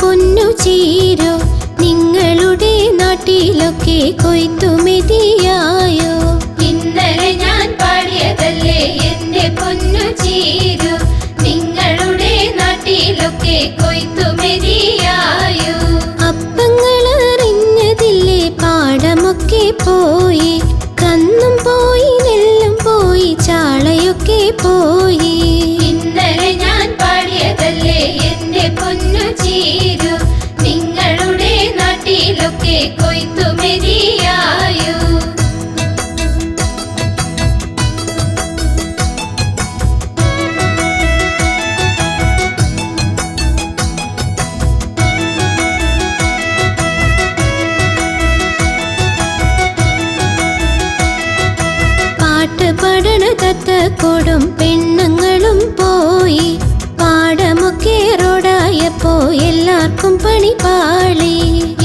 പൊന്നു ചീരോ നിങ്ങളുടെ നാട്ടിലൊക്കെ കൊയ്ത്തുമെതിയായോ? ഇന്നലെ ഞാൻ പാടിയതല്ലേ എന്റെ പൊന്നു ചീരോ നിങ്ങളുടെ നാട്ടിലൊക്കെ കൊയ്ത്തുമെതിയായോ? അപ്പങ്ങളറിഞ്ഞതില്ലേ പാടമൊക്കെ പോയി, കന്നും പോയി നെല്ലും പോയി ചാളയൊക്കെ പോയി. ഇന്നലെ ഞാൻ പാടിയതല്ലേ എന്റെ പൊന്നു ചീരോ നിങ്ങളുടെ നാട്ടിലൊക്കെ കൊയ്ത്തുമെതിയായോ? പാട്ട് പാടണ തത്തക്കോടും പെണ്ണുങ്ങളും പോയി, പാടമൊക്കെ റോഡായപ്പോ എല്ലാവർക്കും പണി പാളി.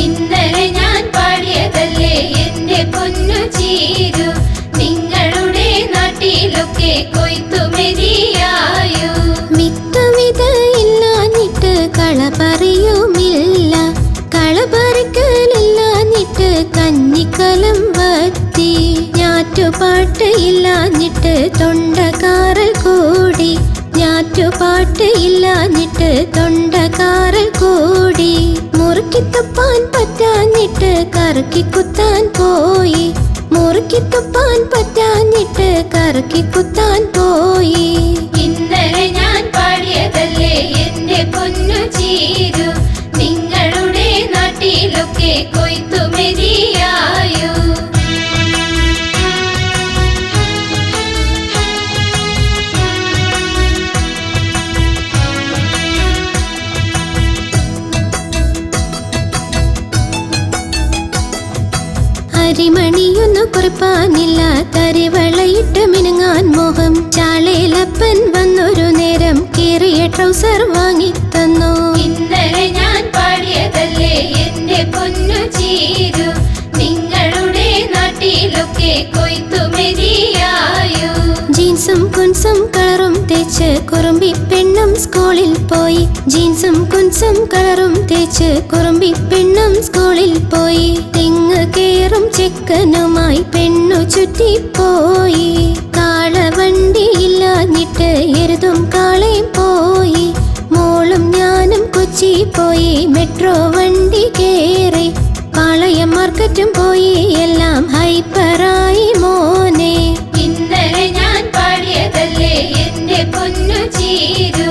ഇന്നലെ ഞാൻ പാടിയതല്ലേ എന്റെ പൊന്നു ചീരോ നിങ്ങളുടെ നാട്ടിലൊക്കെ കൊയ്ത്തുമെതിയായോ? വിത്തുവിതയില്ലാഞ്ഞിട്ട് കളപറിയുമില്ല, കളപറിക്കലില്ലാഞ്ഞിട്ട് കഞ്ഞിക്കലം വത്തി. ഞാറ്റുപാട്ട് ഇല്ലാഞ്ഞിട്ട് തൊണ്ടക്കാറൽ കൂടി, ഞാറ്റുപാട്ട് ഇല്ലാഞ്ഞിട്ട് തൊണ്ടക്കാറൽ കൂടി. മുറുക്കിത്തുപ്പാൻ പറ്റാഞ്ഞിട്ട് കറക്കി കുത്താൻ പോയി, മുറുക്കിത്തുപ്പാൻ പറ്റാഞ്ഞിട്ട് കറക്കി കുത്താൻ പോയി. ഇന്നലെ ഞാൻ പാടിയതല്ലേ എന്റെ പൊന്നു ചീരോ നിങ്ങളുടെ നാട്ടിലൊക്കെ കൊയ്ത്തുമെതിയായോ? അരിമണിയൊന്നു കുറിപ്പാനില്ല, തരിവളയിട്ട് മിനുങ്ങാൻ മോഹം. ചാളയിലപ്പൻ വന്നൊരു നേരം കീറിയ ട്രൗസർ വാങ്ങിത്തന്നു. ഇന്നലെ ഞാൻ പാടിയതല്ലേ എന്റെ പൊന്നു ചീരോ നിങ്ങളുടെ നാട്ടിലൊക്കെ കൊയ്ത്തുമെതിയായോ? ജീൻസും കുൻസും കളറും തേച്ച് കുറുമ്പി പെണ്ണും സ്കൂളിൽ പോയി, ജീൻസും കുൻസും കളറും തേച്ച് കുറുമ്പി പെണ്ണും സ്കൂളിൽ പോയി. തെങ്ങ് കേറും ചെക്കനുമായി പെണ്ണു ചുറ്റിപ്പോയി, കാളവണ്ടി ഇല്ലാഞ്ഞിട്ട് എരുതും കാളയും പോയി. മോളും ഞാനും കൊച്ചി പോയി, മെട്രോ വണ്ടി കേറി. പാളയം മാർക്കറ്റും പോയി, എല്ലാം ഹൈപ്പറായി മോനെ. ഇന്നലെ ഞാൻ പാടിയതല്ലേ എന്റെ പൊന്നു ചീരോ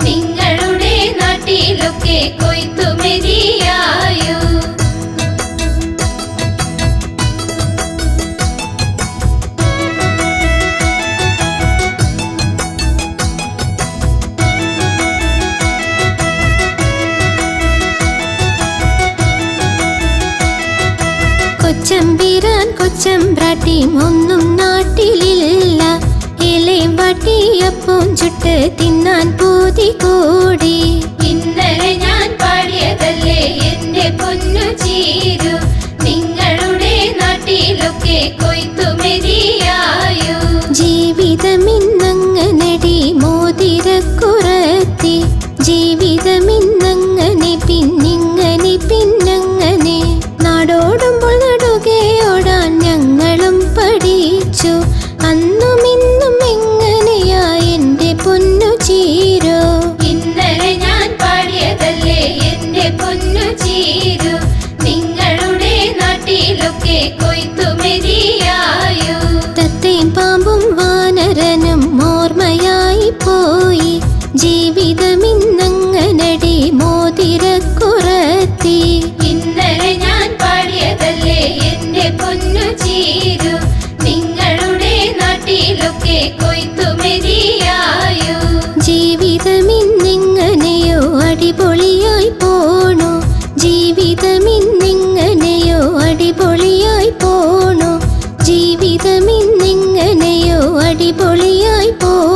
നിങ്ങളുടെ നാട്ടിലൊക്കെ കൊയ്ത്തുമെതിയായോ? കൊച്ചമ്പീരാൻ കൊച്ചമ്പ്രാട്ടിയും ഒന്നും നാട്ടിലില്ല, ഇലയും വാട്ടിയപ്പവും ചുട്ട് തിന്നാൻ പൂതി കൂടി. ഇന്നലെ ഞാൻ പാടിയതല്ലേ എന്റെ പൊന്നു ചീരോ നിങ്ങളുടെ നാട്ടിലൊക്കെ കൊയ്ത്തുമെതിയായോ? ജീവിതമിന്നങ്ങനടി മോതിരക്കുറത്തി, ജീവിതമിന്നങ്ങനെ പിന്നിങ്ങനെ പിന്നങ്ങനെ. നാടോടുമ്പോൾ നടുകയോടാൻ ഞങ്ങളും പഠിച്ചു, അന്നും ഇന്നും എങ്ങനെയാ എന്റെ പൊന്നു ചീരോ? ഇന്നലെ ഞാൻ പാടിയതല്ലേ എന്റെ പൊന്നു ചീരോ നിങ്ങളുടെ നാട്ടിലൊക്കെ കൊയ്ത്തുമെതിയായോ? തത്തയും പാമ്പും വാനരനും ഓർമ്മയായി പോയി, ജീവിതമിന്നങ്ങനടി മോതിരക്കുറത്തി. ഇന്നലെ ഞാൻ പാടിയതല്ലേ എന്റെ പൊന്നു ചീരോ നിങ്ങളുടെ നാട്ടിലൊക്കെ കൊയ്ത്തുമെതിയായോ? ജീവിതമിന്നിങ്ങനെയോ അടിപൊളിയായി പോണു, ജീവിതമിന്നിങ്ങനെയോ അടിപൊളിയായി പോണു, ജീവിതമിന്നിങ്ങനെയോ അടിപൊളിയായി പോണു.